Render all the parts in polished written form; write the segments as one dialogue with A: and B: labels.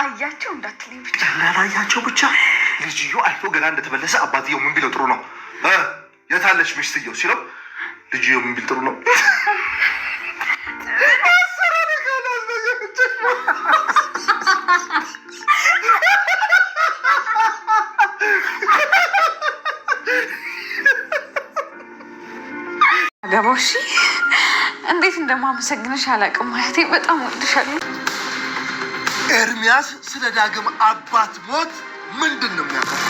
A: አያቸው እንዳትልኝ ብቻ
B: ላላያቸው ብቻ ልጅዮ አይቶ ገና እንደተመለሰ አባትየው ምን ቢለው ጥሩ ነው? የታለች ሚስትየው ሲለው ልጅዮ ምን ቢል ጥሩ ነው?
A: ገባሽ? እንዴት እንደማመሰግንሽ አላውቅም። ማለቴ በጣም ወድሻለሁ።
B: ኤርሚያስ ስለ ዳግም አባት ሞት ምንድን ነው የሚያውቀው?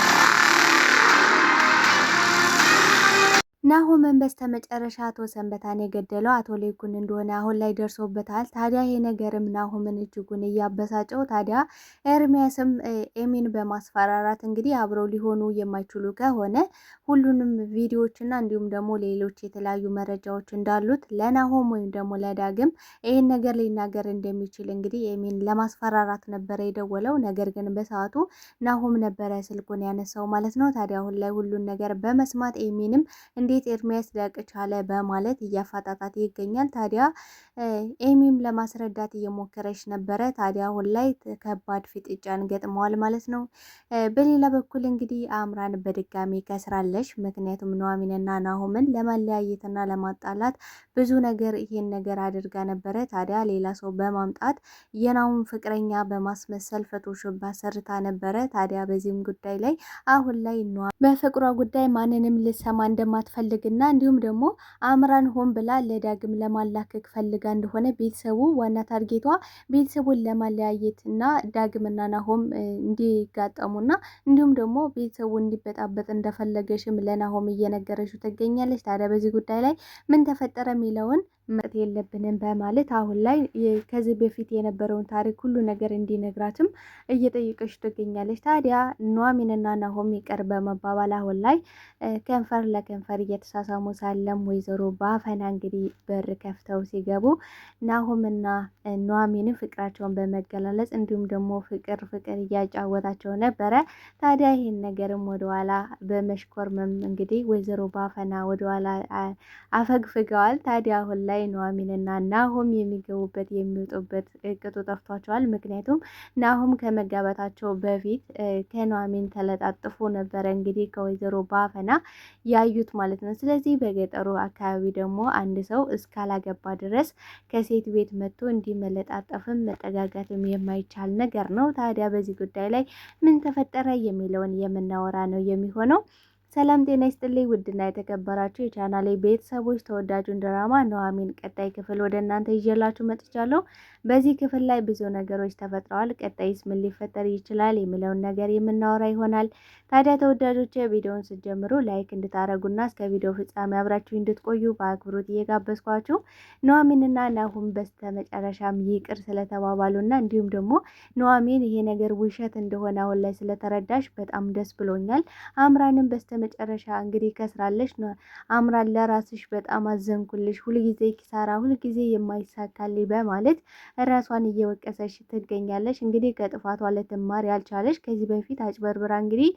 C: ናሆምን በስተመጨረሻ አቶ ሰንበታን የገደለው አቶ ሌኩን እንደሆነ አሁን ላይ ደርሶበታል። ታዲያ ይሄ ነገርም ናሆምን እጅጉን እያበሳጨው፣ ታዲያ ኤርሚያስም ኤሚን በማስፈራራት እንግዲህ አብረው ሊሆኑ የማይችሉ ከሆነ ሁሉንም ቪዲዮዎችና እንዲሁም ደግሞ ሌሎች የተለያዩ መረጃዎች እንዳሉት ለናሆም ወይም ደግሞ ለዳግም ይህን ነገር ሊናገር እንደሚችል እንግዲህ ኤሚን ለማስፈራራት ነበረ የደወለው። ነገር ግን በሰዓቱ ናሆም ነበረ ስልኩን ያነሳው ማለት ነው። ታዲያ አሁን ላይ ሁሉን ነገር በመስማት ኤሚንም እንዴት ኤርሚያስ ሊያውቅ ቻለ በማለት እያፋጣጣት ይገኛል። ታዲያ ኤሚም ለማስረዳት እየሞከረች ነበረ። ታዲያ አሁን ላይ ከባድ ፍጥጫን ገጥመዋል ማለት ነው። በሌላ በኩል እንግዲህ አምራን በድጋሚ ከስራለች። ምክንያቱም ኑሐሚንና ናሆምን ለማለያየትና ለማጣላት ብዙ ነገር ይሄን ነገር አድርጋ ነበረ። ታዲያ ሌላ ሰው በማምጣት የናሆም ፍቅረኛ በማስመሰል ፎቶሾፕ ሰርታ ነበረ። ታዲያ በዚህም ጉዳይ ላይ አሁን ላይ በፍቅሯ ጉዳይ ማንንም ልሰማ እንደማትፈልግና እንዲሁም ደግሞ አምራን ሆን ብላ ለዳግም ለማላከክ ፈልጋ እንደሆነ ቤተሰቡ ዋና ታርጌቷ ቤተሰቡን ለማለያየት እና ዳግምና ናሆም እንዲጋጠሙና እንዲሁም ደግሞ ቤተሰቡ እንዲበጣበጥ እንደፈለገሽም ለናሆም እየነገረችው ትገኛለች። ታዲያ በዚህ ጉዳይ ላይ ምን ተፈጠረ የሚለውን መጥ የለብንም በማለት አሁን ላይ ከዚህ በፊት የነበረውን ታሪክ ሁሉ ነገር እንዲነግራትም እየጠየቀች ትገኛለች። ታዲያ ኑሐሚንና ናሆም ይቅር በመባባል አሁን ላይ ከንፈር ለከንፈር እየተሳሳሙ ሳለም ወይዘሮ ባፈና እንግዲህ በር ከፍተው ሲገቡ ናሆምና ኑሐሚንን ፍቅራቸውን በመገላለጽ እንዲሁም ደግሞ ፍቅር እያጫወታቸው ነበረ። ታዲያ ይህን ነገርም ወደኋላ በመሽኮርመም እንግዲህ ወይዘሮ ባፈና ወደኋላ አፈግፍገዋል። ታዲያ አሁን ላይ ኑሐሚንና ናሆም የሚገቡበት የሚወጡበት እቅጡ ጠፍቷቸዋል። ምክንያቱም ናሆም ከመጋባታቸው በፊት ከኑሐሚን ተለጣጥፎ ነበረ እንግዲህ ከወይዘሮ ባፈና ያዩት ማለት ነው። ስለዚህ በገጠሩ አካባቢ ደግሞ አንድ ሰው እስካላገባ ድረስ ከሴት ቤት መጥቶ እንዲመለጣጠፍም መጠጋጋትም የማይቻል ነገር ነው። ታዲያ በዚህ ጉዳይ ላይ ምን ተፈጠረ የሚለውን የምናወራ ነው የሚሆነው። ሰላም ጤና ይስጥልኝ ውድና የተከበራችሁ የቻናሌ ቤተሰቦች፣ ተወዳጁን ድራማ ኑሐሚን ቀጣይ ክፍል ወደ እናንተ ይዤላችሁ መጥቻለሁ። በዚህ ክፍል ላይ ብዙ ነገሮች ተፈጥረዋል። ቀጣይስ ምን ሊፈጠር ይችላል የሚለውን ነገር የምናወራ ይሆናል። ታዲያ ተወዳጆች ቪዲዮውን ስትጀምሩ ላይክ እንድታረጉና እስከ ቪዲዮ ፍጻሜ አብራችሁ እንድትቆዩ በአክብሮት እየጋበዝኳችሁ ኑሐሚንና ናሆም በስተመጨረሻም ይቅር ስለተባባሉና እንዲሁም ደግሞ ኑሐሚን ይሄ ነገር ውሸት እንደሆነ አሁን ላይ ስለተረዳሽ በጣም ደስ ብሎኛል። አምራንም መጨረሻ እንግዲህ ከስራለች ነው። አምራን ለራስሽ በጣም አዘንኩልሽ፣ ሁልጊዜ ኪሳራ፣ ሁልጊዜ የማይሳካልኝ በማለት ራሷን እየወቀሰች ትገኛለች። እንግዲህ ከጥፋቷ ልትማር ያልቻለች ከዚህ በፊት አጭበርብራ እንግዲህ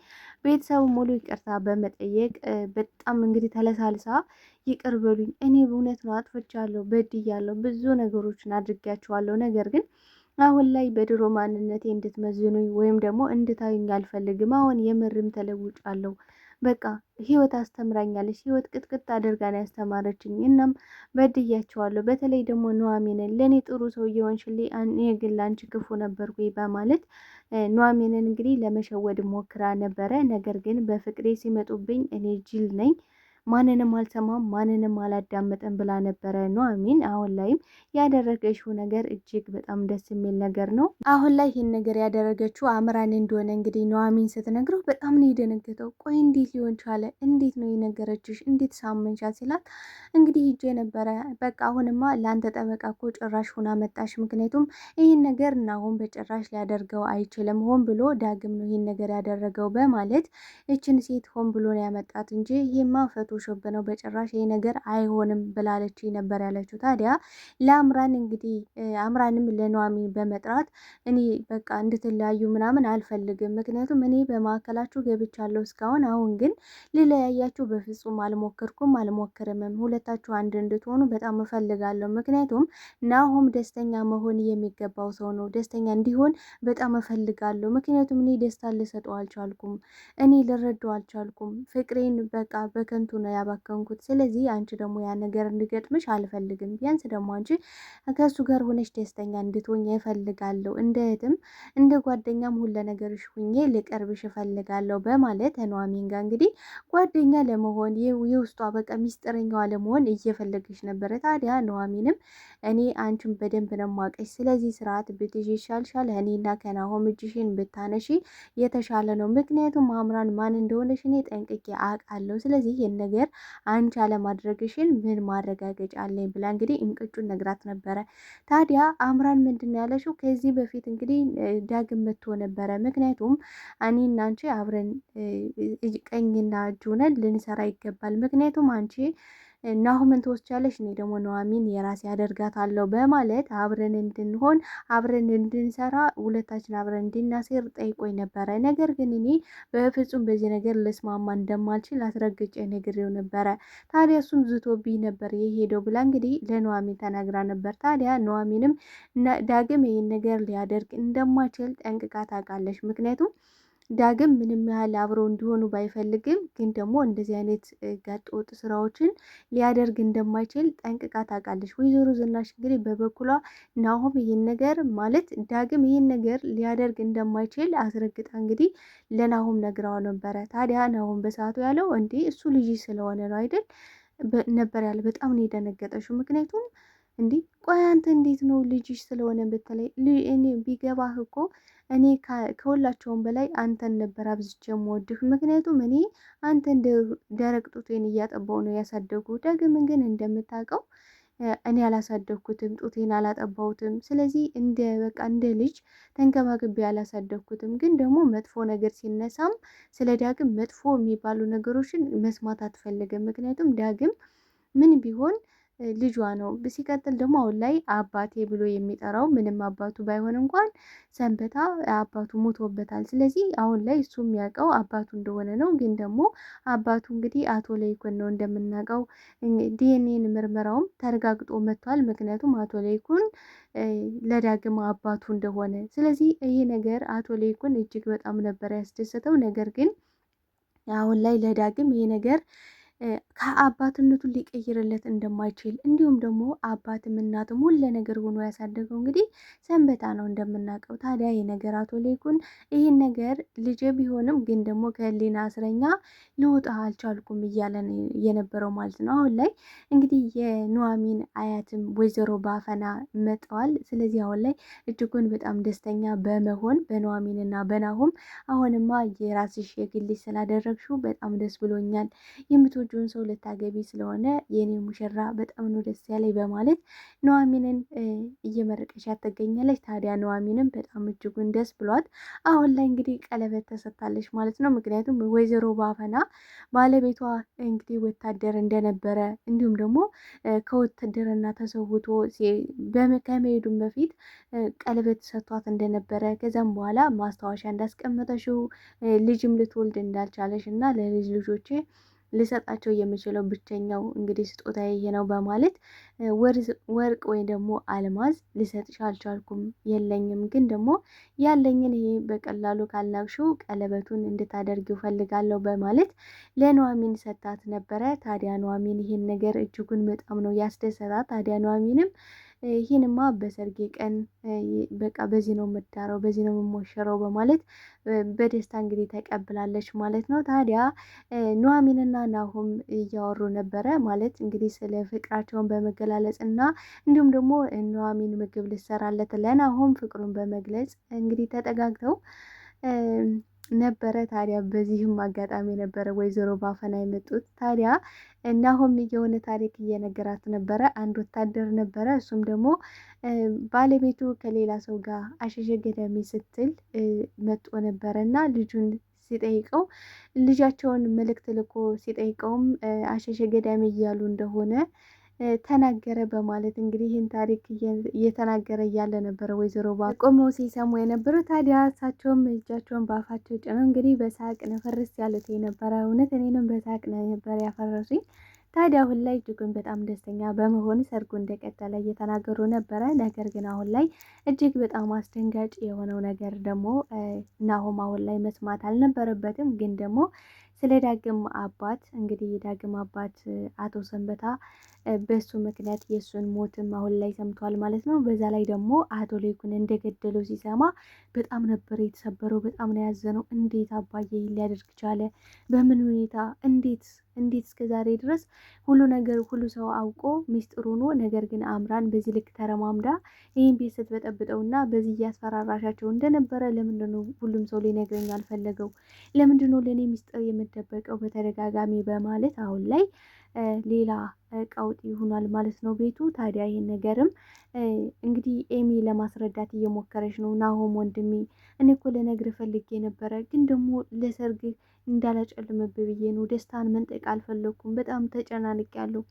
C: ቤተሰቡ ሙሉ ይቅርታ በመጠየቅ በጣም እንግዲህ ተለሳልሳ ይቅር በሉኝ፣ እኔ በእውነት ነው አጥፍቻለሁ፣ በድያለሁ፣ ብዙ ነገሮችን አድርጊያቸዋለሁ፣ ነገር ግን አሁን ላይ በድሮ ማንነቴ እንድትመዝኑኝ ወይም ደግሞ እንድታዩኝ አልፈልግም። አሁን የምርም ተለውጫለሁ። በቃ ህይወት አስተምራኛለች። ህይወት ቅጥቅጥ አድርጋ ነው ያስተማረችኝ። እናም በድያቸዋለሁ። በተለይ ደግሞ ኑሐሚንን ለእኔ ጥሩ ሰው እየሆንሽልኝ፣ እኔ ግን ላንቺ ክፉ ነበርኩ በማለት ኑሐሚንን እንግዲህ ለመሸወድ ሞክራ ነበረ። ነገር ግን በፍቅሬ ሲመጡብኝ እኔ ጅል ነኝ፣ ማንንም አልሰማም፣ ማንንም አላዳመጠም ብላ ነበረ ኑሐሚን። አሁን ላይም ያደረገችው ነገር እጅግ በጣም ደስ የሚል ነገር ነው። አሁን ላይ ይህን ነገር ያደረገችው አምራን እንደሆነ እንግዲህ ኑሐሚን ስትነግረው በጣም ነው የደነገጠው። ቆይ እንዴት ሊሆን ቻለ? እንዴት ነው የነገረችሽ? እንዴት ሳመንሻት? ሲላት እንግዲህ ሂጄ ነበረ። በቃ አሁንማ ለአንተ ጠበቃ እኮ ጭራሽ ሁና መጣሽ። ምክንያቱም ይህን ነገር ናሆም በጭራሽ ሊያደርገው አይችልም። ሆን ብሎ ዳግም ነው ይህን ነገር ያደረገው በማለት እችን ሴት ሆን ብሎ ነው ያመጣት እንጂ ይሄማ ፈቶ ውሾብ ነው፣ በጭራሽ ይሄ ነገር አይሆንም ብላለች ነበር ያለችው። ታዲያ ለአምራን እንግዲህ አምራንም ለኑሐሚን በመጥራት እኔ በቃ እንድትለያዩ ምናምን አልፈልግም፣ ምክንያቱም እኔ በማዕከላችሁ ገብቻለሁ እስካሁን፣ አሁን ግን ልለያያችሁ በፍጹም አልሞክርኩም አልሞክርምም፣ ሁለታችሁ አንድ እንድትሆኑ በጣም እፈልጋለሁ፣ ምክንያቱም ናሆም ደስተኛ መሆን የሚገባው ሰው ነው፣ ደስተኛ እንዲሆን በጣም እፈልጋለሁ፣ ምክንያቱም እኔ ደስታ ልሰጠው አልቻልኩም፣ እኔ ልረዳው አልቻልኩም፣ ፍቅሬን በቃ በከንቱ ነው ያባከንኩት። ስለዚህ አንቺ ደግሞ ያ ነገር እንዲገጥምሽ አልፈልግም። ቢያንስ ደግሞ አንቺ ከሱ ጋር ሆነሽ ደስተኛ እንድትሆኝ እፈልጋለሁ። እንደ እህትም እንደ ጓደኛም ሁለ ነገርሽ ሁኜ ልቀርብሽ እፈልጋለሁ በማለት ኑሐሚን ጋር እንግዲህ ጓደኛ ለመሆን የውስጧ በቃ ሚስጥረኛዋ ለመሆን እየፈለገች ነበረ። ታዲያ ኑሐሚንም እኔ አንቺን በደንብ ነው ማቀሽ፣ ስለዚህ ስርዓት ብትይዥ ይሻልሻል፣ እኔና ከናሆም እጅሽን ብታነሺ የተሻለ ነው። ምክንያቱም አምራን ማን እንደሆነሽ እኔ ጠንቅቄ አውቃለሁ። ስለዚህ ይህን ነገር አንቺ አለማድረግሽን ምን ማረጋገጫ አለኝ ብላ እንግዲህ እንቅጩን ነግራት ነበረ። ታዲያ አምራን ምንድን ነው ያለሽው? ከዚህ በፊት እንግዲህ ዳግም መጥቶ ነበረ። ምክንያቱም እኔና አንቺ አብረን ቀኝና እጅ ሆነን ልንሰራ ይገባል። ምክንያቱም አንቺ ናሆምን ትወስጃለሽ፣ እኔ ደግሞ ኑሐሚን የራሴ አደርጋታለሁ በማለት አብረን እንድንሆን አብረን እንድንሰራ ሁለታችን አብረን እንድናሴር ጠይቆኝ ነበረ። ነገር ግን እኔ በፍጹም በዚህ ነገር ልስማማ እንደማልችል አስረግጬ ነግሬው ነበረ። ታዲያ እሱም ዝቶብኝ ነበር የሄደው ብላ እንግዲህ ለኑሐሚን ተናግራ ነበር። ታዲያ ኑሐሚንም ዳግም ይህን ነገር ሊያደርግ እንደማይችል ጠንቅቃ ታውቃለች። ምክንያቱም ዳግም ምንም ያህል አብረው እንዲሆኑ ባይፈልግም ግን ደግሞ እንደዚህ አይነት ጋጥ ወጥ ስራዎችን ሊያደርግ እንደማይችል ጠንቅቃ ታውቃለች። ወይዘሮ ዝናሽ እንግዲህ በበኩሏ ናሆም ይህን ነገር ማለት ዳግም ይህን ነገር ሊያደርግ እንደማይችል አስረግጣ እንግዲህ ለናሆም ነግራው ነበረ። ታዲያ ናሆም በሰዓቱ ያለው እንዴ እሱ ልጅ ስለሆነ ነው አይደል ነበር ያለ። በጣም ነው የደነገጠችው። ምክንያቱም እንዲህ ቆይ አንተ እንዴት ነው ልጅሽ ስለሆነ በተለይ እኔ ቢገባህ እኮ እኔ ከሁላቸውም በላይ አንተን ነበር አብዝቼ የምወድህ። ምክንያቱም እኔ አንተ እንደ ደረቅ ጡቴን እያጠባው ነው ያሳደጉ። ደግምን ግን እንደምታውቀው እኔ አላሳደግኩትም፣ ጡቴን አላጠባሁትም። ስለዚህ እንደ በቃ እንደ ልጅ ተንከባክቤ አላሳደግኩትም። ግን ደግሞ መጥፎ ነገር ሲነሳም ስለ ዳግም መጥፎ የሚባሉ ነገሮችን መስማት አትፈልግም። ምክንያቱም ዳግም ምን ቢሆን ልጇ ነው። ሲቀጥል ደግሞ አሁን ላይ አባቴ ብሎ የሚጠራው ምንም አባቱ ባይሆን እንኳን ሰንበታ አባቱ ሞቶበታል። ስለዚህ አሁን ላይ እሱ የሚያውቀው አባቱ እንደሆነ ነው። ግን ደግሞ አባቱ እንግዲህ አቶ ለይኩን ነው እንደምናውቀው። ዲኤንኤን ምርመራውም ተረጋግጦ መጥቷል። ምክንያቱም አቶ ለይኩን ለዳግም አባቱ እንደሆነ። ስለዚህ ይሄ ነገር አቶ ለይኩን እጅግ በጣም ነበር ያስደሰተው። ነገር ግን አሁን ላይ ለዳግም ይሄ ነገር ከአባትነቱን ሊቀይርለት እንደማይችል እንዲሁም ደግሞ አባትም እናትም ሁለ ነገር ሆኖ ያሳደገው እንግዲህ ሰንበታ ነው እንደምናውቀው። ታዲያ የነገር አቶ ለይኩን ይህን ነገር ልጅ ቢሆንም ግን ደግሞ ከህሊና እስረኛ ልወጣ አልቻልኩም እያለ የነበረው ማለት ነው። አሁን ላይ እንግዲህ የኑሐሚን አያትም ወይዘሮ ባፈና መጠዋል። ስለዚህ አሁን ላይ እጅጉን በጣም ደስተኛ በመሆን በኑሐሚንና በናሆም አሁንማ የራስሽ የግልሽ ስላደረግሽው በጣም ደስ ብሎኛል የምትወጂውን ሰው ልታገቢ ስለሆነ የኔ ሙሽራ በጣም ነው ደስ ያለኝ በማለት ኑሐሚንን እየመረቀሻት ትገኛለች። ታዲያ ኑሐሚንም በጣም እጅጉን ደስ ብሏት አሁን ላይ እንግዲህ ቀለበት ተሰጥታለች ማለት ነው። ምክንያቱም ወይዘሮ ባፈና ባለቤቷ እንግዲህ ወታደር እንደነበረ እንዲሁም ደግሞ ከውትድርና ተሰውቶ ከመሄዱም በፊት ቀለበት ሰጥቷት እንደነበረ ከዛም በኋላ ማስታወሻ እንዳስቀመጠችው ልጅም ልትወልድ እንዳልቻለች እና ለልጅ ልጆቼ ልሰጣቸው የምችለው ብቸኛው እንግዲህ ስጦታ ይሄ ነው በማለት ወርቅ ወይ ደግሞ አልማዝ ልሰጥሽ አልቻልኩም፣ የለኝም፣ ግን ደግሞ ያለኝን ይሄ በቀላሉ ካልናቅሽው ቀለበቱን እንድታደርጊው ፈልጋለሁ በማለት ለኑሐሚን ሰጣት ነበረ። ታዲያ ኑሐሚን ይሄን ነገር እጅጉን በጣም ነው ያስደሰታት። ታዲያ ኑሐሚንም ይህንማ በሰርጌ ቀን በቃ በዚህ ነው የምዳረው፣ በዚህ ነው የምሞሸረው በማለት በደስታ እንግዲህ ተቀብላለች ማለት ነው። ታዲያ ኑሐሚንና ናሆም እያወሩ ነበረ ማለት እንግዲህ ስለ ፍቅራቸውን በመገላለጽ እና እንዲሁም ደግሞ ኑሐሚን ምግብ ልሰራለት ለናሆም ፍቅሩን በመግለጽ እንግዲህ ተጠጋግተው ነበረ። ታዲያ በዚህም አጋጣሚ ነበረ ወይዘሮ ባፈና የመጡት። ታዲያ ናሆም የሆነ ታሪክ እየነገራት ነበረ። አንድ ወታደር ነበረ። እሱም ደግሞ ባለቤቱ ከሌላ ሰው ጋር አሸሸ ገዳሚ ስትል መጥቶ ነበረ እና ልጁን ሲጠይቀው ልጃቸውን መልእክት ልኮ ሲጠይቀውም አሸሸ ገዳሚ እያሉ እንደሆነ ተናገረ በማለት እንግዲህ ይህን ታሪክ እየተናገረ እያለ ነበረ ወይዘሮ ቆመው ሲሰሙ የነበረው። ታዲያ እሳቸውም እጃቸውን በአፋቸው ጭነው እንግዲህ በሳቅ ነፈርስ ያሉት የነበረ እውነት እኔንም በሳቅ ነበር ያፈረሱኝ። ታዲያ አሁን ላይ እጅጉን በጣም ደስተኛ በመሆን ሰርጉ እንደቀጠለ እየተናገሩ ነበረ። ነገር ግን አሁን ላይ እጅግ በጣም አስደንጋጭ የሆነው ነገር ደግሞ ናሆም አሁን ላይ መስማት አልነበረበትም። ግን ደግሞ ስለ ዳግም አባት እንግዲህ የዳግም አባት አቶ ሰንበታ በሱ ምክንያት የእሱን ሞትም አሁን ላይ ሰምቷል ማለት ነው። በዛ ላይ ደግሞ አቶ ሌኩን እንደገደለው ሲሰማ በጣም ነበር የተሰበረው። በጣም ነው ያዘነው። እንዴት አባዬ ሊያደርግ ቻለ? በምን ሁኔታ? እንዴት እስከ ዛሬ ድረስ ሁሉ ነገር ሁሉ ሰው አውቆ ሚስጥሩ ነው። ነገር ግን አምራን በዚህ ልክ ተረማምዳ ይህን ቤት ስትበጠብጠውና በዚህ እያስፈራራሻቸው እንደነበረ ለምንድነው ሁሉም ሰው ሊነግረኝ አልፈለገው? ለምንድነው ለእኔ ሚስጥር የምደበቀው በተደጋጋሚ በማለት አሁን ላይ ሌላ ቀውጢ ይሆናል ማለት ነው ቤቱ። ታዲያ ይሄን ነገርም እንግዲህ ኤሚ ለማስረዳት እየሞከረች ነው። ናሆም ወንድሜ እኔ እኮ ልነግርህ ፈልጌ ነበረ፣ ግን ደግሞ ለሰርግ እንዳላጨልምብህ ብዬ ነው። ደስታን መንጠቅ አልፈለኩም። በጣም ተጨናንቄያለሁ፣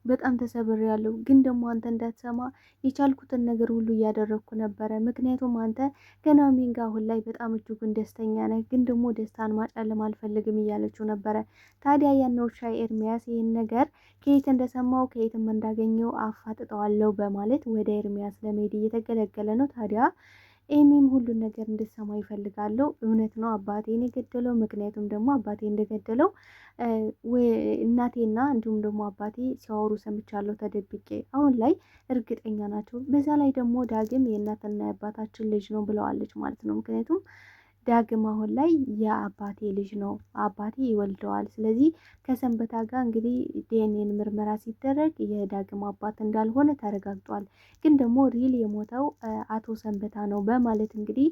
C: በጣም ተሰብሬያለሁ። ግን ደግሞ አንተ እንዳትሰማ የቻልኩትን ነገር ሁሉ እያደረግኩ ነበረ። ምክንያቱም አንተ ከናሚን ጋር አሁን ላይ በጣም እጅጉን ደስተኛ ነህ፣ ግን ደግሞ ደስታን ማጨለም አልፈልግም እያለችው ነበረ። ታዲያ ያን ውሻ ኤርሚያስ ይህን ነገር ከየት እንደሰማው ከየትም እንዳገኘው አፋጥጠዋለሁ በማለት ወደ ኤርሚያስ ለመሄድ እየተገለገለ ነው። ታዲያ ኤሚም ሁሉን ነገር እንድትሰማ ይፈልጋለሁ። እውነት ነው አባቴን የገደለው፣ ምክንያቱም ደግሞ አባቴ እንደገደለው እናቴና እንዲሁም ደግሞ አባቴ ሲያወሩ ሰምቻለሁ ተደብቄ። አሁን ላይ እርግጠኛ ናቸው። በዛ ላይ ደግሞ ዳግም የእናትና የአባታችን ልጅ ነው ብለዋለች ማለት ነው። ምክንያቱም ዳግም አሁን ላይ የአባቴ ልጅ ነው፣ አባቴ ይወልደዋል። ስለዚህ ከሰንበታ ጋር እንግዲህ ዲኤንኤን ምርመራ ሲደረግ የዳግም አባት እንዳልሆነ ተረጋግጧል። ግን ደግሞ ሪል የሞተው አቶ ሰንበታ ነው በማለት እንግዲህ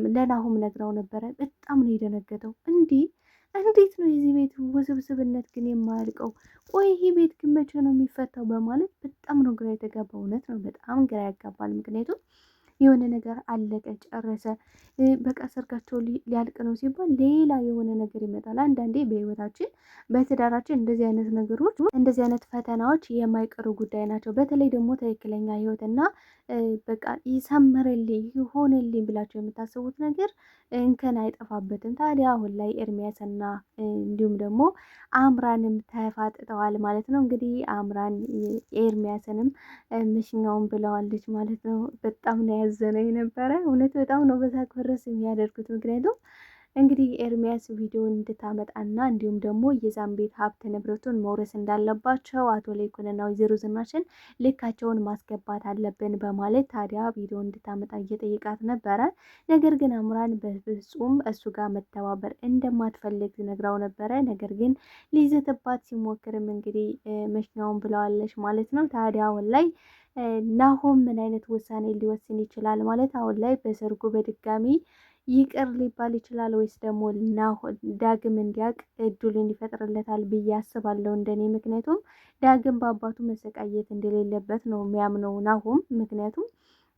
C: ለናሆም ነግረው ነበረ። በጣም ነው የደነገጠው። እንዴት ነው የዚህ ቤት ውስብስብነት ግን የማያልቀው? ቆይ ይሄ ቤት ግን መቼ ነው የሚፈታው? በማለት በጣም ነው ግራ የተጋባ። እውነት ነው በጣም ግራ ያጋባል። ምክንያቱም የሆነ ነገር አለቀ ጨረሰ፣ በቃ ሰርጋቸው ሊያልቅ ነው ሲባል ሌላ የሆነ ነገር ይመጣል። አንዳንዴ በህይወታችን በትዳራችን እንደዚህ አይነት ነገሮች እንደዚህ አይነት ፈተናዎች የማይቀሩ ጉዳይ ናቸው። በተለይ ደግሞ ትክክለኛ ህይወትና በቃ ይሰምርልኝ ይሆንልኝ ብላቸው የምታስቡት ነገር እንከን አይጠፋበትም። ታዲያ አሁን ላይ ኤርሚያስና እንዲሁም ደግሞ አምራንም ተፋጥጠዋል ማለት ነው። እንግዲህ አምራን ኤርሚያስንም ምሽኛውን ብለዋለች ማለት ነው። በጣም ነው ያዘነው የነበረ እውነት በጣም ነው በሳቅ ፈረስ የሚያደርጉት። ምክንያቱም እንግዲህ ኤርሚያስ ቪዲዮን እንድታመጣና እንዲሁም ደግሞ የዛን ቤት ሀብት ንብረቱን መውረስ እንዳለባቸው አቶ ሌኩንና ወይዘሮ ዝናሽን ልካቸውን ማስገባት አለብን በማለት ታዲያ ቪዲዮ እንድታመጣ እየጠየቃት ነበረ። ነገር ግን አምራን በፍጹም እሱ ጋር መተባበር እንደማትፈልግ ነግራው ነበረ። ነገር ግን ሊይዘትባት ሲሞክርም እንግዲህ መሽኛውን ብለዋለች ማለት ነው። ታዲያ አሁን ላይ ናሆም ምን አይነት ውሳኔ ሊወስን ይችላል ማለት አሁን ላይ በሰርጉ በድጋሚ ይቅር ሊባል ይችላል ወይስ ደግሞ ዳግም እንዲያውቅ እድሉን ይፈጥርለታል ብዬ አስባለሁ እንደኔ። ምክንያቱም ዳግም በአባቱ መሰቃየት እንደሌለበት ነው የሚያምነው ናሆም። ምክንያቱም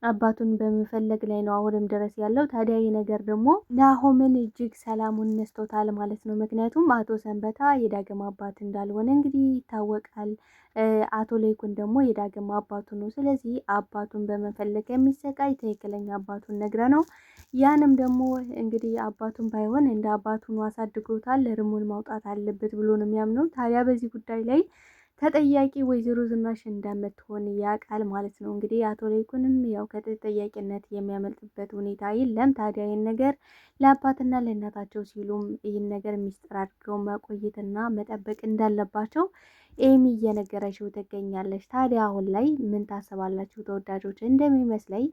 C: አባቱን በመፈለግ ላይ ነው አሁንም ድረስ ያለው። ታዲያ ይህ ነገር ደግሞ ናሆምን እጅግ ሰላሙን ነስቶታል ማለት ነው። ምክንያቱም አቶ ሰንበታ የዳግም አባት እንዳልሆነ እንግዲህ ይታወቃል። አቶ ሌኩን ደግሞ የዳግም አባቱ ነው። ስለዚህ አባቱን በመፈለግ የሚሰቃይ ትክክለኛ አባቱን ነግረ ነው። ያንም ደግሞ እንግዲህ አባቱን ባይሆን እንደ አባቱን አሳድጎታል፣ እርሙን ማውጣት አለበት ብሎ ነው የሚያምነው። ታዲያ በዚህ ጉዳይ ላይ ተጠያቂ ወይዘሮ ዝናሽ እንደምትሆን ያውቃል ማለት ነው። እንግዲህ አቶ ሌኩንም ያው ከተጠያቂነት የሚያመልጥበት ሁኔታ የለም። ታዲያ ይህን ነገር ለአባትና ለእናታቸው ሲሉም ይህን ነገር ሚስጥር አድርገው መቆየትና መጠበቅ እንዳለባቸው ኤሚ እየነገረችው ትገኛለች። ታዲያ አሁን ላይ ምን ታስባላችሁ ተወዳጆች? እንደሚመስለኝ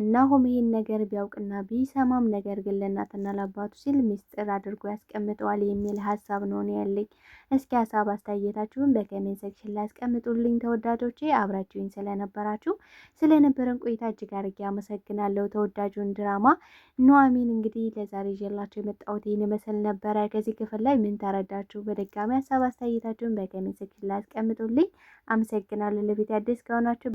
C: ናሆም ይህን ነገር ቢያውቅና ቢሰማም ነገር ግን ለእናትና ለአባቱ ሲል ሚስጥር አድርጎ ያስቀምጠዋል የሚል ሀሳብ ነው ያለኝ። እስኪ ሀሳብ አስተያየታችሁን በኮሜንት ሴክሽን ላይ አስቀምጡልኝ ተወዳጆቼ። አብራችሁኝ ስለነበራችሁ ስለነበረን ቆይታ እጅግ አድርጌ አመሰግናለሁ። ተወዳጁን ድራማ ኑሐሚን እንግዲህ ለዛሬ ይዤላችሁ የመጣሁት ይህን ይመስል ነበረ። ከዚህ ክፍል ላይ ምን ተረዳችሁ? በድጋሚ ሀሳብ አስተያየታችሁን በኮሜንት ሴክሽን ላይ አስቀምጡልኝ። አመሰግናለሁ። ለቤት አዲስ ከሆናችሁ